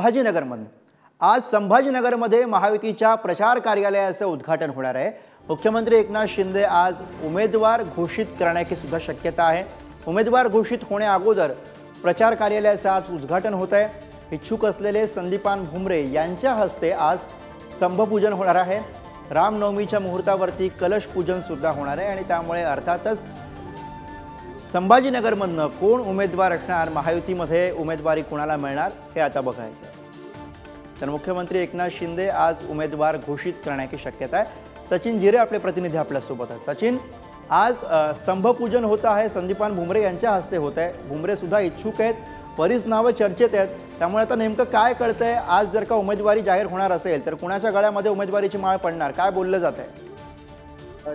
संभाजीनगरमधून आज संभाजीनगरमध्ये महायुतीच्या प्रचार कार्यालयाचे उद्घाटन होणार आहे। मुख्यमंत्री एकनाथ शिंदे आज उमेदवार घोषित करण्याची सुद्धा शक्यता आहे। उमेदवार घोषित होण्या अगोदर प्रचार कार्यालयाचे आज उद्घाटन होत आहे। इच्छुक असलेले संदीपान भुमरे यांच्या हस्ते आज स्तंभपूजन होणार आहे। रामनवमीच्या मुहूर्तावरती कलश पूजन सुद्धा होणार आहे आणि त्यामुळे अर्थातच संभाजीनगरमधून कोण उमेदवार असणार, महायुतीमध्ये उमेदवारी कोणाला मिळणार हे आता बघायचं आहे। तर मुख्यमंत्री एकनाथ शिंदे आज उमेदवार घोषित करण्याची शक्यता आहे। सचिन जिरे आपले प्रतिनिधी आपल्या सोबत आहेत। सचिन, आज स्तंभपूजन होत आहे, संदीपान भुमरे यांच्या हस्ते होत आहे। भुमरे सुद्धा इच्छुक आहेत, बरीच नावं चर्चेत आहेत, त्यामुळे आता नेमकं काय कळतंय? आज जर का उमेदवारी जाहीर होणार असेल तर कुणाच्या गळ्यामध्ये उमेदवारीची माळ पडणार, काय बोललं जात आहे?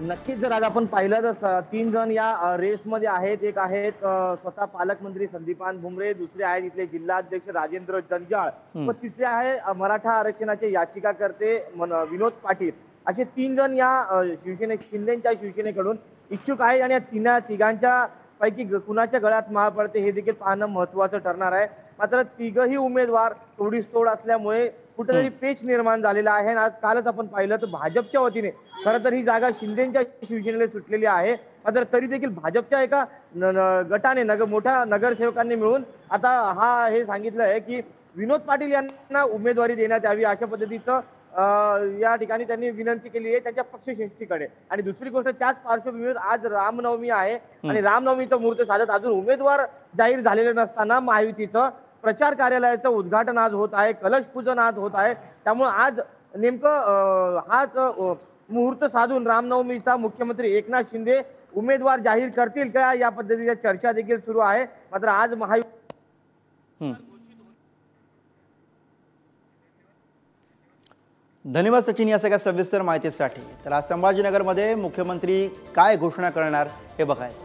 नक्कीच जर आज आपण पाहिलं तर 3 जण या रेसमध्ये आहेत। एक आहेत स्वतः पालकमंत्री संदीपान भुमरे, दुसरे आहेत इथले जिल्हाध्यक्ष राजेंद्र जंजाळ व तिसरे आहे मराठा आरक्षणाचे याचिकाकर्ते विनोद पाटील। असे 3 जण या शिंदेच्या शिवसेनेकडून इच्छुक आहेत आणि या तिघांच्या पैकी कुणाच्या गळ्यात माळ पडते हे देखील पाहणं महत्त्वाचं ठरणार आहे। मात्र तिघही उमेदवार तोडीस-तोड असल्यामुळे कुठेतरी पेच निर्माण झालेला आहे। आज कालच आपण पाहिलं तर भाजपच्या वतीने खरं तर ही जागा शिंदेच्या शिवसेनेला सुटलेली आहे, मात्र तरी देखील भाजपच्या एका गटाने मोठ्या नगरसेवकांनी मिळून आता हे सांगितलं आहे की विनोद पाटील यांना उमेदवारी देण्यात यावी अशा पद्धतीचं या ठिकाणी त्यांनी विनंती केली आहे त्यांच्या पक्षश्रेष्ठीकडे। आणि दुसरी गोष्ट, त्याच पार्श्वभूमीवर आज रामनवमी आहे आणि रामनवमीचा मुहूर्त साधत अजून उमेदवार जाहीर झालेले नसताना महायुतीचं प्रचार कार्यालयाचं उद्घाटन आज होत आहे, कलश पूजन आज होत आहे। त्यामुळे आज नेमकं हाच मुहूर्त साधून रामनवमीचा मुख्यमंत्री एकनाथ शिंदे उमेदवार जाहीर करतील का या पद्धतीच्या चर्चा देखील सुरू आहे। मात्र आज धन्यवाद सचिन या सगळ्या सविस्तर माहितीसाठी। तर आज संभाजीनगरमध्ये मुख्यमंत्री काय घोषणा करणार हे बघायचं।